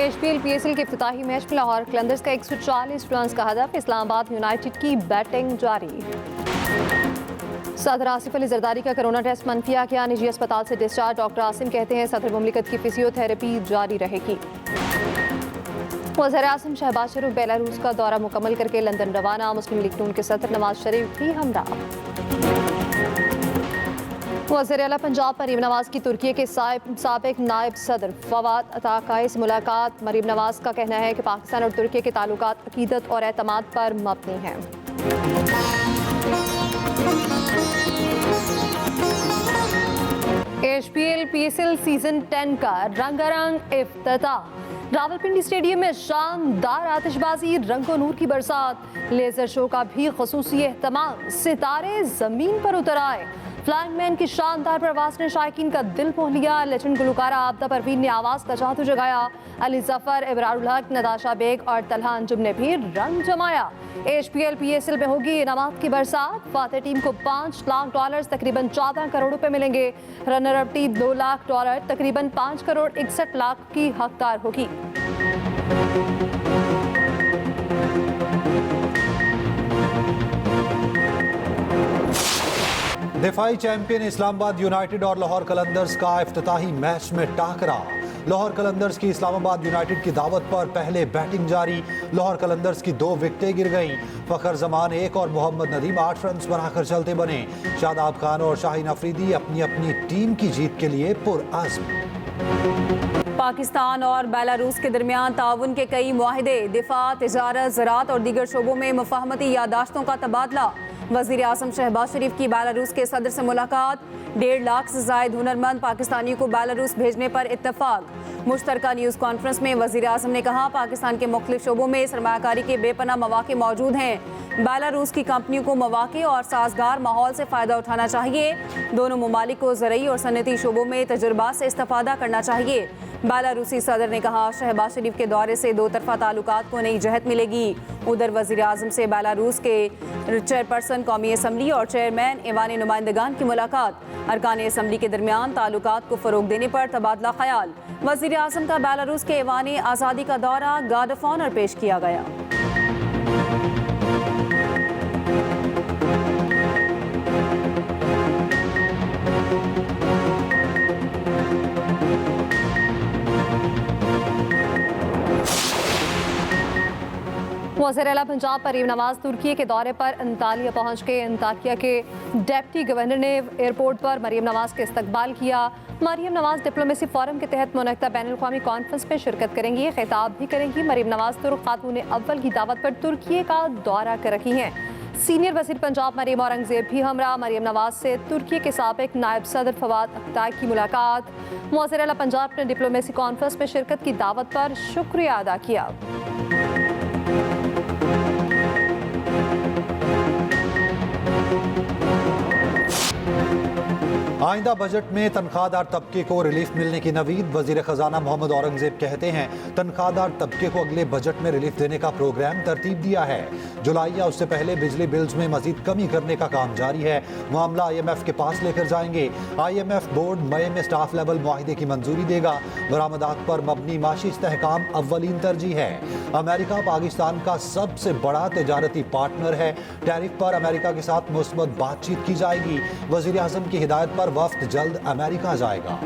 HPL PSL के इफ्तिताही match में लाहौर कलंदर्स का 140 रन का हदफ। इस्लामाबाद यूनाइटेड की बैटिंग जारी। सदर आसिफ अली जरदारी का कोरोना टेस्ट मनफी आ गया। निजी अस्पताल से डिस्चार्ज। डॉक्टर आसिम कहते हैं सदर मुमलिकत की फिजियोथेरेपी जारी रहेगी। वज़ीर-ए-आज़म शहबाज शरीफ बेलारूस का दौरा मुकम्मल करके लंदन रवाना। मुस्लिम लीग नून के सदर नवाज शरीफ भी हमरा। वज़ीर आला पंजाब मरीम नवाज की तुर्की के साबिक नायब सदर फवाद अताकाई से मुलाकात। मरीम नवाज का कहना है कि पाकिस्तान और तुर्की के ताल्लुकात अकीदत और एतमाद पर मबनी हैं। एचपीएल पीएसएल सीजन 10 का रंगारंग इफ्तिताह। रावलपिंडी स्टेडियम में शानदार आतिशबाजी, रंगो नूर की बरसात, लेजर शो का भी खसूसी एहतमाम। सितारे जमीन पर उतर आए। फ्लाइंग मैन की शानदार प्रवास ने शायकीन का दिल मोह लिया। लेजेंड गुलकारा आबदा परवीन ने आवाज का जादू जगाया। अली जफर, इब्रारुल हक, नताशा बेग और तलहा अंजुम ने भी रंग जमाया। एचपीएल पीएसएल में होगी इनामात की बरसात। फातेह टीम को $5 लाख तकरीबन 14 करोड़ रुपए मिलेंगे। रनर अप टीम $2 लाख तकरीबन 5 करोड़ 61 लाख की हकदार होगी। दिफाई चैंपियन इस्लामाबाद यूनाइटेड और लाहौर कलंदर्स का इफ्तिताही मैच में टाकरा। लाहौर कलंदर्स की इस्लामाबाद यूनाइटेड की दावत पर पहले बैटिंग जारी। लाहौर कलंदर्स की 2 विकेटें गिर गईं। फखर जमान 1 और मोहम्मद नदीम 8 रन बनाकर चलते बने। शादाब खान और शाहीन अफरीदी अपनी अपनी टीम की जीत के लिए पुरअज़्म। पाकिस्तान और बेलारूस के दरमियान ताउन के कई मुआहिदे, दिफा, तिजारत, ज़राअत और दीगर शोबों में मुफाहमती यादाश्तों का तबादला। वज़ीर-ए-आज़म शहबाज शरीफ की बेलारूस के सदर से मुलाकात। 1.5 लाख से ज़ायद हुनरमंद पाकिस्तानियों को बेलारूस भेजने पर इत्तफाक। मुश्तरका न्यूज़ कॉन्फ्रेंस में वज़ीर-ए-आज़म ने कहा पाकिस्तान के मुख्तलिफ शोबों में सरमायाकारी के बेपनाह मौके मौजूद हैं। बेलारूस की कंपनियों को मौके और साजगार माहौल से फ़ायदा उठाना चाहिए। दोनों ममालिक को ज़रई और सनती शोबों में तजुर्बात से इस्तेफादा करना चाहिए। बेलारूसी सदर ने कहा शहबाज शरीफ के दौरे से 2 तरफ़ा ताल्लुकात को नई जहत मिलेगी। उधर वज़ीर-ए-आज़म से बेलारूस के चेयरपर्सन कौमी असम्बली और चेयरमैन ऐवान नुमाइंदगान की मुलाकात। अरकान असम्बली के दरमियान ताल्लुकात को फ़रोग देने पर तबादला ख्याल। वज़ीर-ए-आज़म का बेलारूस के ऐवान आज़ादी का दौरा, गार्ड ऑफ ऑनर पेश किया गया। वज़ीर आला पंजाब मरीम नवाज तुर्की के दौरे पर अंतालिया पहुंच के अंताकिया के डिप्टी गवर्नर ने एयरपोर्ट पर मरीम नवाज का इस्तकबाल किया। मरीम नवाज डिप्लोमेसी फोरम के तहत मुनक़्क़दा बैनुल-अक़वामी कॉन्फ्रेंस में शिरकत करेंगी, खिताब भी करेंगी। मरीम नवाज तुर्क खातून अव्वल की दावत पर तुर्की का दौरा कर रही हैं। सीनियर वज़ीर पंजाब मरीम औरंगज़ेब भी हमरा। मरीम नवाज से तुर्की के साबिक नायब सदर फवाद अताकाई की मुलाकात। वज़ीर आला पंजाब ने डिप्लोमेसी कॉन्फ्रेंस में शिरकत की दावत पर शुक्रिया अदा किया। आइंदा बजट में तनख्वाहदार तबके को रिलीफ मिलने की नवीद। वजीर खजाना मोहम्मद औरंगजेब कहते हैं तनख्वाहदार तबके को अगले बजट में रिलीफ देने का प्रोग्राम तरतीब दिया है। जुलाई या उससे पहले बिजली बिल्स में मजीद कमी करने का काम जारी है। मामला IMF के पास लेकर जाएंगे। IMF बोर्ड मई में स्टाफ लेवल मुआहिदे की मंजूरी देगा। बरामदात पर मबनी माशी इस्तेहकाम अव्वलीन तरजीह है। अमेरिका पाकिस्तान का सबसे बड़ा तजारती पार्टनर है। टैरिफ पर अमेरिका के साथ मुस्बत बातचीत की जाएगी। वजीर आज़म की हिदायत पर वफ्द जल्द अमेरिका जाएगा।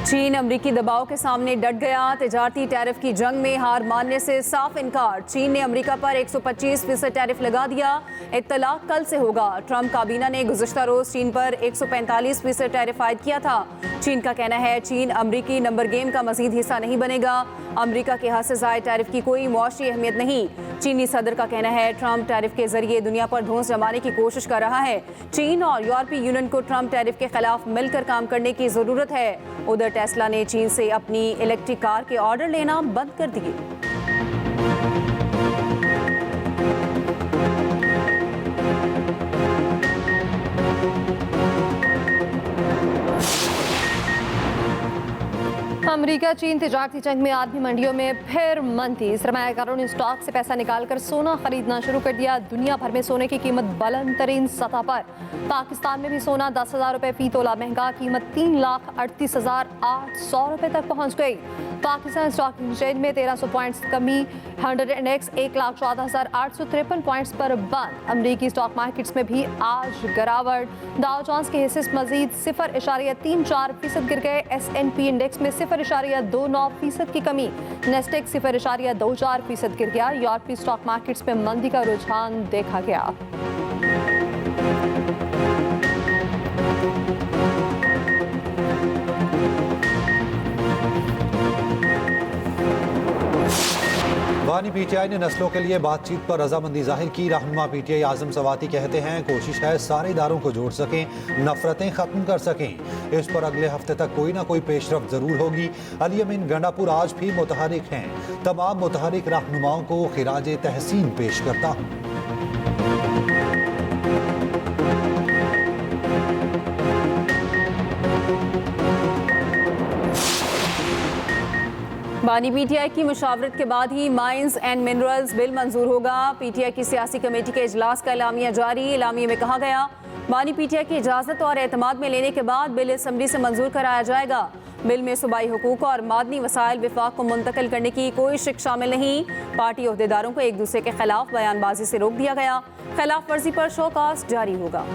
चीन अमरीकी दबाव के सामने डट गया। तिजारती टैरिफ की जंग में हार मानने से साफ इनकार। चीन ने अमरीका पर 125% टैरिफ लगा दिया। इत्तलाक कल से होगा। ट्रंप काबीना ने गुज़िश्ता रोज चीन पर 145% टैरिफ आयद किया था। चीन का कहना है चीन अमरीकी नंबर गेम का मजीद हिस्सा नहीं बनेगा। अमरीका के हद से ज़ायद टैरिफ की कोई मुआशी अहमियत नहीं। चीनी सदर का कहना है ट्रंप टैरिफ के जरिए दुनिया पर धौंस जमाने की कोशिश कर रहा है। चीन और यूरोपीय यूनियन को ट्रंप टैरिफ के खिलाफ मिलकर काम करने की ज़रूरत है। उधर टेस्ला ने चीन से अपनी इलेक्ट्रिक कार के ऑर्डर लेना बंद कर दिए। अमेरिका चीन तिजारती जंग में आदमी मंडियों में फिर मंदी। सरमायाकारों ने स्टॉक से पैसा निकालकर सोना खरीदना शुरू कर दिया। दुनिया भर में सोने की कीमत बुलंद तरीन सतह पर। पाकिस्तान में भी सोना 10,000 रुपए फी तोला महंगा। कीमत 3,38,800 रुपए तक पहुंच गई। पाकिस्तान स्टॉक एक्सचेंज में 1300 पॉइंट्स कमी। 100 इंडेक्स 1,14,853 पॉइंट्स पर बंद। अमरीकी स्टॉक मार्केट्स में भी आज गिरावट। डाउ जोन्स के हिस्से मजीद 0.34% गिर गए। S&P इंडेक्स में 0.29% की कमी। नेस्टेक 0.24% गिर गया। यूरोपीय स्टॉक मार्केट्स में मंदी का रुझान देखा गया। बानी पीटीआई ने नस्लों के लिए बातचीत पर रजामंदी जाहिर की। रहनुमा पीटीआई आजम सवाती कहते हैं कोशिश है सारे इदारों को जोड़ सकें, नफरतें खत्म कर सकें। इस पर अगले हफ्ते तक कोई ना कोई पेशरफ जरूर होगी। अली अमीन गंडापुर आज भी मुतहरिक हैं। तमाम मुतहरिक रहनुमाओं को खिराज तहसीन पेश करता हूँ। बानी पीटीआई की मुशावरत के बाद ही माइंस एंड मिनरल्स बिल मंजूर होगा। पीटीआई की सियासी कमेटी के इजलास का एलामिया जारी। एलामिया में कहा गया बानी पीटीआई की इजाजत और एतमाद में लेने के बाद बिल असम्बली से मंजूर कराया जाएगा। बिल में सूबाई हुकूक और मादनी वसाइल विफाक को मुंतकिल करने की कोई शिक शामिल नहीं। पार्टी अहदेदारों को एक दूसरे के खिलाफ बयानबाजी से रोक दिया गया। खिलाफ वर्जी पर शोकास जारी होगा।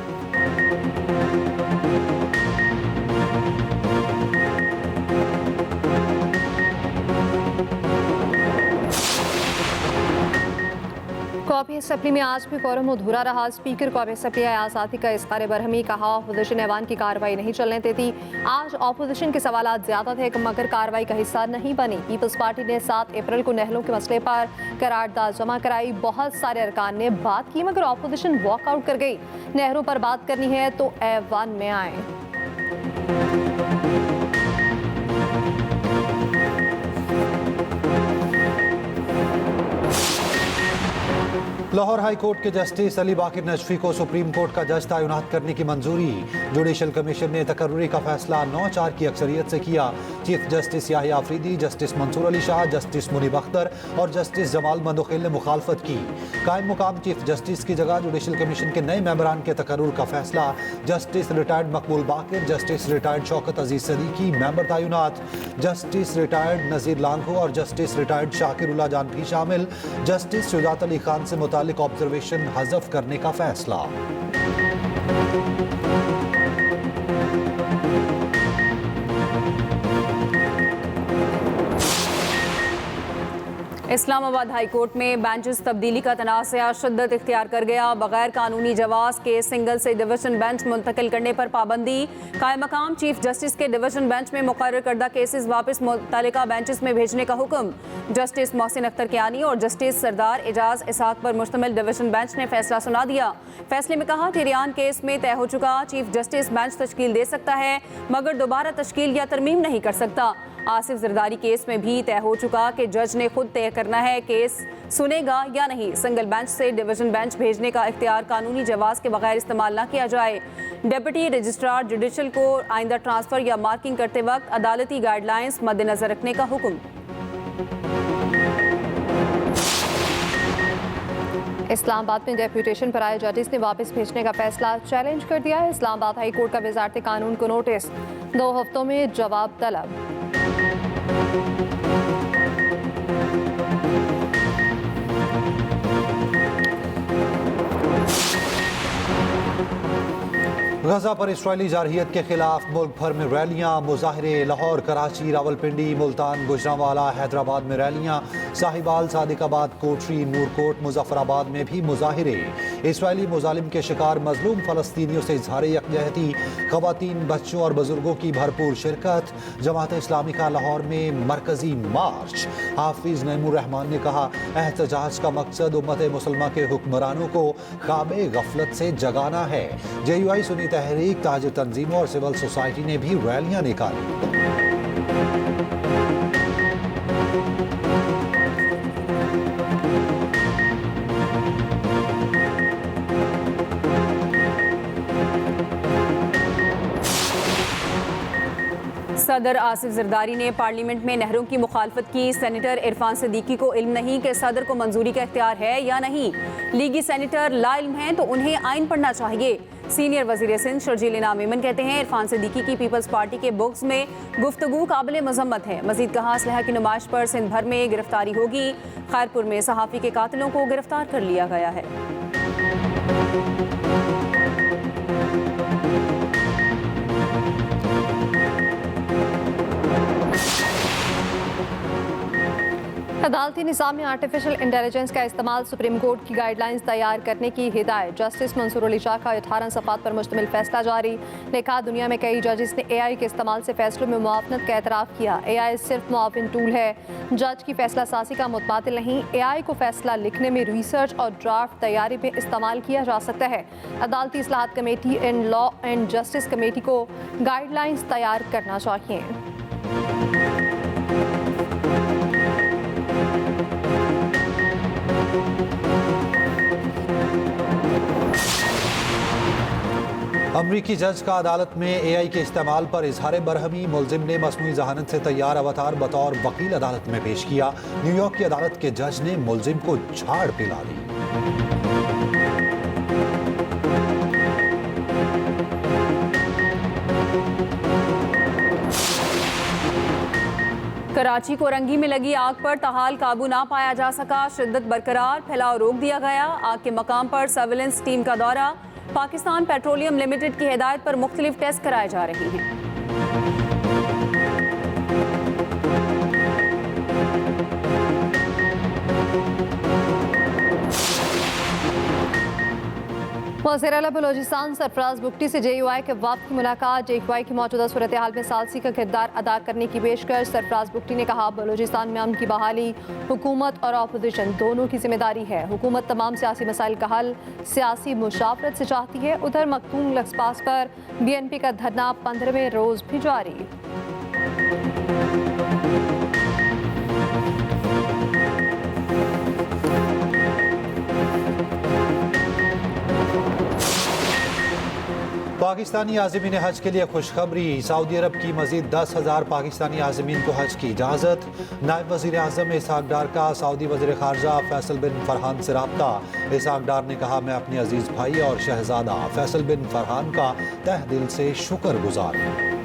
कौमी असम्बली में आज भी कोरम अधूरा रहा। स्पीकर कौमी असम्बली आज़ादी का इज़हार बरहमी कहा अपोजिशन ऐवान की कार्रवाई नहीं चलने देती। आज अपोजिशन के सवालात ज़्यादा थे मगर कार्रवाई का हिस्सा नहीं बनी। पीपल्स पार्टी ने 7 अप्रैल को नहरों के मसले पर करारदाद जमा कराई। बहुत सारे अरकान ने बात की मगर अपोजिशन वॉकआउट कर गई। नहरों पर बात करनी है तो ऐवान में आए। लाहौर हाई कोर्ट के जस्टिस अली बाकिर नजफी को सुप्रीम कोर्ट का जज तैनात करने की मंजूरी। जुडिशल कमीशन ने तकर्रुरी का फैसला 9-4 की अक्सरियत से किया। Chief justice Yahya Afridi, justice Mansoor Ali Shah, justice Munib Akhtar और जस्टिस जमाल मंदोखिल ने मुखालफत की। कायम मुकाम चीफ जस्टिस की जगह जुडिशल कमीशन के नए मेंबरान के तकर्रुर का फैसला। जस्टिस रिटायर्ड मकबूल बाकिर, जस्टिस रिटायर्ड शौकत अजीज सदीकी मेंबर तैनात। जस्टिस रिटायर्ड नजीर लांघो और जस्टिस रिटायर्ड शाकिरुल्लाह जान भी शामिल। जस्टिस शुजात अली खान से मुतालिक ऑब्जर्वेशन हज़फ करने का फैसला। इस्लामाबाद हाई कोर्ट में बेंचेस तब्दीली का तनाज़ा शिद्दत इख्तियार कर गया। बगैर कानूनी जवाज़ के सिंगल से डिवीजन बेंच मुंतकिल करने पर पाबंदी। कायम मकाम चीफ जस्टिस के डिवीजन बेंच में मुकर्रर करदा केसेस वापस मुतल्लिका बेंचेस में भेजने का हुक्म। जस्टिस मोहसिन अख्तर कियानी और जस्टिस सरदार एजाज इसहाक पर मुश्तमिल डिवीजन बेंच ने फैसला सुना दिया। फैसले में कहा टिरियान केस में तय हो चुका चीफ जस्टिस बेंच तश्कील दे सकता है मगर दोबारा तश्कील या तरमीम नहीं कर सकता। आसिफ जरदारी केस में भी तय हो चुका कि जज ने खुद तय करना है केस सुनेगा या नहीं। सिंगल बेंच से डिवीजन बेंच भेजने का इख्तियार कानूनी जवाज के बगैर इस्तेमाल न किया जाए। डिप्टी रजिस्ट्रार जुडिशल को आइंदा ट्रांसफर या मार्किंग करते वक्त अदालती गाइडलाइंस मद्देनजर रखने का हुक्म। इस्लामाबाद में डेप्यूटेशन पर आए जजेस ने वापस भेजने का फैसला चैलेंज कर दिया है। इस्लामाबाद हाई कोर्ट का वजारत कानून को नोटिस, 2 हफ्तों में जवाब तलब। गजा पर इसराइली जारहियत के खिलाफ मुल्क भर में रैलियां, मुजाहरे। लाहौर, कराची, रावलपिंडी, मुल्तान, गुजरांवाला, हैदराबाद में रैलियां। साहिबाल, सादिकाबाद, कोटरी, नूरकोट, मुजफ्फराबाद में भी मुजाहरे। इसराइली मुजालिम के शिकार मजलूम फलस्तीनियों से इजहार यकजहती। खवातीन, बच्चों और बुजुर्गों की भरपूर शिरकत। जमात इस्लामी का लाहौर में मरकजी मार्च। हाफिज नईमुर रहमान ने कहा एहतजाज का मकसद उम्मत मुसलमा के हुक्मरानों को ख्वाबे गफलत से जगाना है। JUI सुन्नी तहरीक, ताजिर तंजीमों और सिविल सोसाइटी ने भी रैलियां निकाली। सदर आसिफ जरदारी ने पार्लियामेंट में नहरों की मुखालफत की। सेनेटर इरफान सिद्दीकी को इल्म नहीं कि सदर को मंजूरी का इख्तियार है या नहीं। लीगी सेनेटर ला इल्म हैं तो उन्हें आइन पढ़ना चाहिए। सीनियर वजीर सिंध शर्जील इनाम मेमन कहते हैं इरफान सिद्दीकी की पीपल्स पार्टी के बुक्स में गुफ्तगू काबिल मजम्मत है। मजीद कहा असलहा की नुमाइश पर सिंध भर में गिरफ्तारी होगी। खैरपुर में सहाफ़ी के कातिलों को गिरफ्तार कर लिया गया है। अदालती निज़ाम में आर्टिफिशियल इंटेलिजेंस का इस्तेमाल सुप्रीम कोर्ट की गाइडलाइंस तैयार करने की हिदायत। जस्टिस मंसूर अली शाह का 18 सफ़ात पर मुश्तमिल फैसला जारी। ने कहा दुनिया में कई जजेस ने AI के इस्तेमाल से फैसलों में मुआवनत का एतराफ़ किया। AI सिर्फ मुआविन टूल है, जज की फैसला साजी का मुतबादिल नहीं। AI को फैसला लिखने में रिसर्च और ड्राफ्ट तैयारी में इस्तेमाल किया जा सकता है। अदालती इस्लाहात committee and law and justice committee को गाइडलाइंस तैयार करना चाहिए। अमरीकी जज का अदालत में AI के इस्तेमाल पर इजहार बरहमी। मुलजिम ने मसनूई जहानत से तैयार अवतार बतौर वकील अदालत में पेश किया। न्यूयॉर्क की अदालत के जज ने मुलजिम को झाड़ पिला दी। कराची कोरंगी में लगी आग पर ताहाल काबू ना पाया जा सका। शिद्दत बरकरार, फैलाव रोक दिया गया। आग के मकाम पर सर्विलेंस टीम का दौरा। पाकिस्तान पेट्रोलियम लिमिटेड की हिदायत पर मुख्तलिफ टेस्ट कराए जा रहे हैं। वज़ीर आला बलोचिस्तान सरफराज बुगटी से JUI के वक्त की मुलाकात। JUI की मौजूदा सूरत हाल में सालसी का किरदार अदा करने की पेशकश। सरफराज बुगटी ने कहा बलोचिस्तान में अमन की बहाली हुकूमत और अपोजिशन दोनों की जिम्मेदारी है। हुकूमत तमाम सियासी मसाइल का हल सियासी मुशावरत से चाहती है। उधर मखदूम लक्स पास पर BNP का धरना 15वें रोज भी जारी। पाकिस्तानी आज़मीन हज के लिए खुशखबरी। सऊदी अरब की मजीद 10,000 पाकिस्तानी आज़मीन को हज की इजाज़त। नायब वज़ीर आज़म इसहाक डार का सऊदी वज़ीर ख़ारजा फैसल बिन फरहान से रब्ता। इसहाक डार ने कहा मैं अपने अजीज़ भाई और शहजादा फैसल बिन फरहान का तहे दिल से शुक्रगुजार हूँ।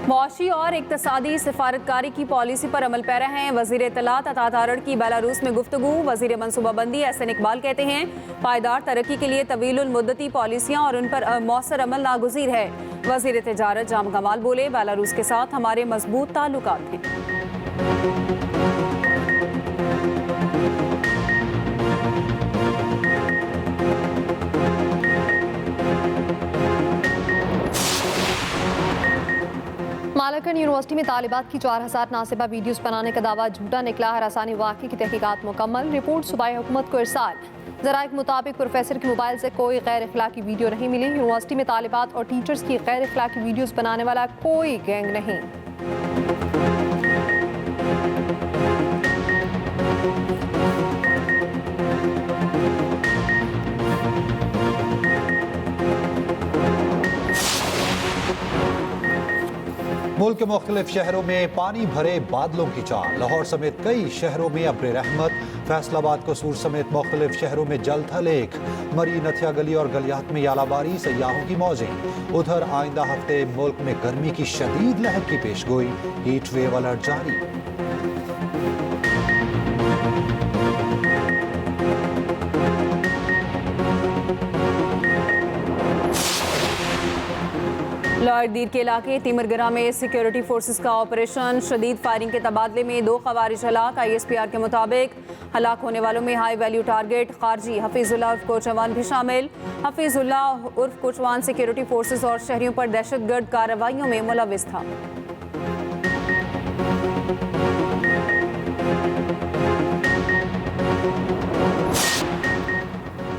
मुआशी और इक्तसादी सिफारतकारी की पॉलिसी पर अमल पैरा हैं। वज़ीर इत्तलात अता तारड़ की बेलारूस में गुफ्तगू। वज़ीर मनसूबाबंदी SN इकबाल कहते हैं पायदार तरक्की के लिए तवीलुल मुद्दती पॉलिसियाँ और उन पर मौसर अमल नागुज़ीर है। वज़ीर तिजारत जाम कमाल बोले बेलारूस के साथ हमारे मजबूत ताल्लुकात हैं। मालाकन यूनिवर्सिटी में तालिबात की 4000 नासिबा वीडियोस बनाने का दावा झूठा निकला। हरासानी वाक़े की तहकीकात मुकम्मल। रिपोर्ट सूबाई हुकूमत को इरसाल। ज़राए के मुताबिक प्रोफेसर के मोबाइल से कोई गैर अखलाकी वीडियो नहीं मिली। यूनिवर्सिटी में तालिबात और टीचर्स की गैर अखलाकी वीडियोस बनाने वाला कोई गैंग नहीं। मुल्क के मुख्तलिफ शहरों में पानी भरे बादलों की चाल। लाहौर समेत कई शहरों में अब्र रहमत। फैसलाबाद, कसूर समेत मुख्तलिफ शहरों में जल थलेख। मरी, नथिया गली और गलियात में यालाबारी, सयाहों की मौजें। उधर आइंदा हफ्ते मुल्क में गर्मी की शदीद लहर की पेशगोई। हीट वेव अलर्ट जारी। लॉयरदीर के इलाके तिमरगरा में सिक्योरिटी फोर्सेस का ऑपरेशन। शदीद फायरिंग के तबादले में 2 ख़वारिज हलाक। ISPR के मुताबिक हलाक होने वालों में हाई वैल्यू टारगेट खारजी हफीजुल्लाह उर्फ कोचवान भी शामिल। हफीजुल्लाह उर्फ कोचवान सिक्योरिटी फोर्सेस और शहरियों पर दहशतगर्द कार्रवाइयों में मुलविस था।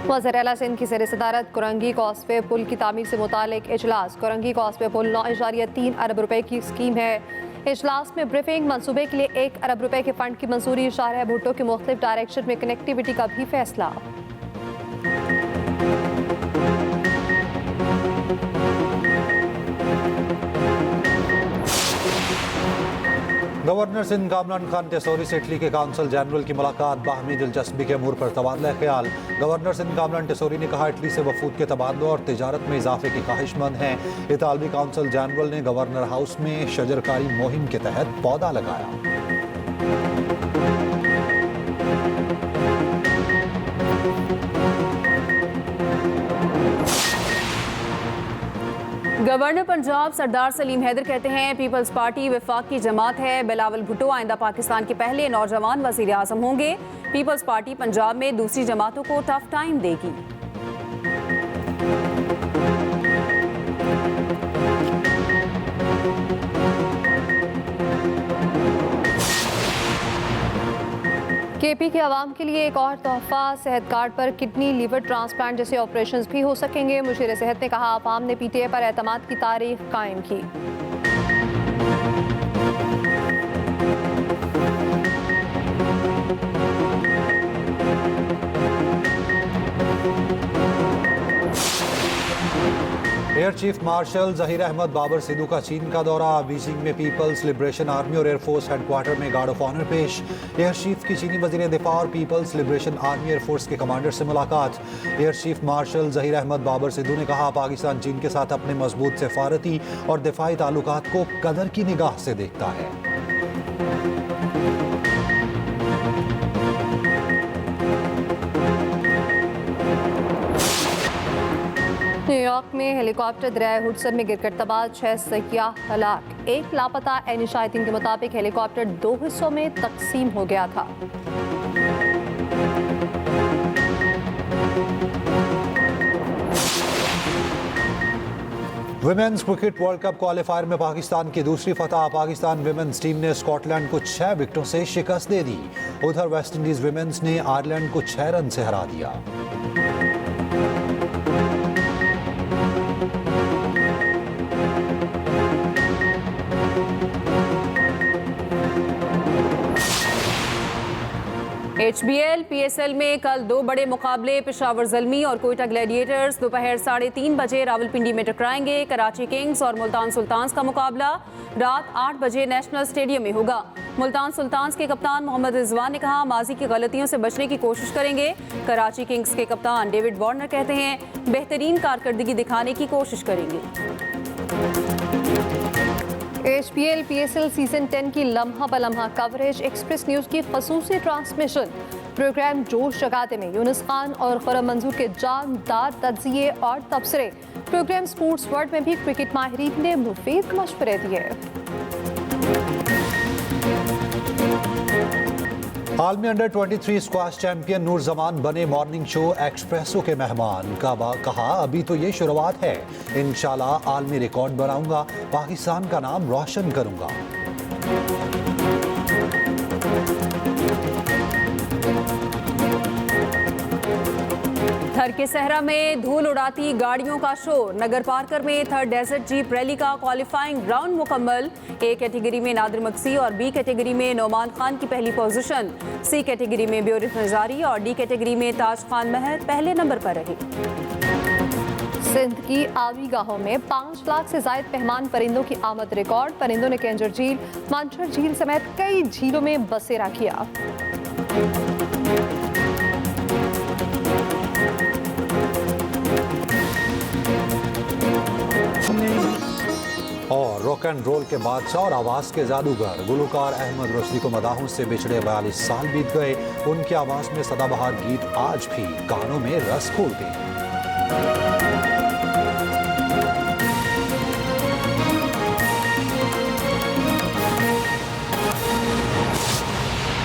वज़ीर आला सिंध की ज़ेर सदारत कोरंगी कॉसवे पुल की तामीर से मुतालिक इजलास। कोरंगी कॉसवे पुल 9.3 अरब रुपए की स्कीम है। इजलास में ब्रीफिंग, मनसूबे के लिए 1 अरब रुपए के फंड की मंजूरी, शाहरियार भुट्टो के मुख्तलिफ डायरेक्शन में कनेक्टिविटी का भी फैसला। गवर्नर सिंध कामरान खान टेसोरी से इटली के काउंसल जनरल की मुलाकात, बाहमी दिलचस्पी के अमूर पर तबादला ख्याल। गवर्नर सिंध कामरान टेसोरी ने कहा इटली से वफूद के तबादलों और तिजारत में इजाफे की ख्वाहिशमंद हैं। इतालवी काउंसल जनरल ने गवर्नर हाउस में शजरकारी मुहिम के तहत पौधा लगाया। गवर्नर पंजाब सरदार सलीम हैदर कहते हैं पीपल्स पार्टी वफाक की जमात है। बिलावल भुट्टो आइंदा पाकिस्तान के पहले नौजवान वजीर आजम होंगे। पीपल्स पार्टी पंजाब में दूसरी जमातों को टफ टाइम देगी। केपी के अवाम के लिए एक और तोहफा, सेहत कार्ड पर किडनी लीवर ट्रांसप्लांट जैसे ऑपरेशंस भी हो सकेंगे। मुशीर सेहत ने कहा अवाम ने पीटीआई पर एतमाद की तारीख कायम की। Air chief marshal Zaheer Ahmed Babar Sidhu का चीन का दौरा, बीजिंग में पीपल्स लिबरेशन आर्मी और एयरफोर्स हेडक्वार्टर में गार्ड ऑफ ऑनर पेश। एयर चीफ की चीनी वजीर दिफा और पीपल्स लिबरेशन आर्मी एयरफोर्स के कमांडर से मुलाकात। Air chief marshal Zaheer Ahmed Babar Sidhu ने कहा पाकिस्तान चीन के साथ अपने मजबूत सफारती और दिफाई ताल्लुकात को कदर की निगाह से देखता है। न्यूयॉर्क में हेलीकॉप्टर दरियाए हुडसन में गिरकर तबाह, 6 सयाह हलाक। एक लापता एनी शायतीन के मुताबिक हेलीकॉप्टर 2 हिस्सों में तकसीम हो गया था। Women's cricket world cup qualifier में पाकिस्तान की दूसरी फतह। पाकिस्तान विमेंस टीम ने स्कॉटलैंड को 6 विकेटों से शिकस्त दे दी। उधर वेस्टइंडीज विमेंस ने आयरलैंड को 6 रन से हरा दिया। HBL PSL में कल 2 बड़े मुकाबले, पेशावर ज़ल्मी और कोयटा ग्लैडिएटर्स दोपहर 3:30 बजे रावलपिंडी में टकराएंगे। कराची किंग्स और मुल्तान सुल्तान्स का मुकाबला रात 8 बजे नेशनल स्टेडियम में होगा। मुल्तान सुल्तान्स के कप्तान मोहम्मद रिजवान ने कहा माजी की गलतियों से बचने की कोशिश करेंगे। कराची किंग्स के कप्तान डेविड वार्नर कहते हैं बेहतरीन कारकर्दगी दिखाने की कोशिश करेंगे। HBL PSL सीजन 10 की लम्हा बलम्हा कवरेज, एक्सप्रेस न्यूज़ की खसूसी ट्रांसमिशन। प्रोग्राम जोश जगाते में यूनुस खान और खुरम मंजूर के जानदार तज्जिए और तबसरे। प्रोग्राम स्पोर्ट्स वर्ल्ड में भी क्रिकेट माहिरीन ने मुफीद मशवरे दिए। आलमी अंडर 23 स्क्वाश चैंपियन नूर जमान बने मॉर्निंग शो एक्सप्रेसो के मेहमान। कहा अभी तो ये शुरुआत है, इंशाल्लाह आलमी रिकॉर्ड बनाऊंगा, पाकिस्तान का नाम रोशन करूंगा। थर के सहरा में धूल उड़ाती गाड़ियों का शोर। नगर पार्कर में थर्ड डेजर्ट जीप रैली का क्वालिफाइंग राउंड मुकम्मल। ए कैटेगरी में नादिर मक्सी और बी कैटेगरी में नौमान खान की पहली पोजीशन। सी कैटेगरी में ब्योरिफ नजारी और डी कैटेगरी में ताज खान महर पहले नंबर पर रहे। सिंध की आबी गाहों में 5 लाख से ज्यादा मेहमान परिंदों की आमद रिकॉर्ड। परिंदों ने केंजर झील, मानसर झील समेत कई झीलों में बसेरा किया। और रॉक एंड रोल के बादशाह और आवाज के जादूगर गुलकार अहमद रुश्दी को मदाहों से बिछड़े 42 साल बीत गए। उनकी आवाज में सदाबहार गीत आज भी कानों में रस घोलते हैं।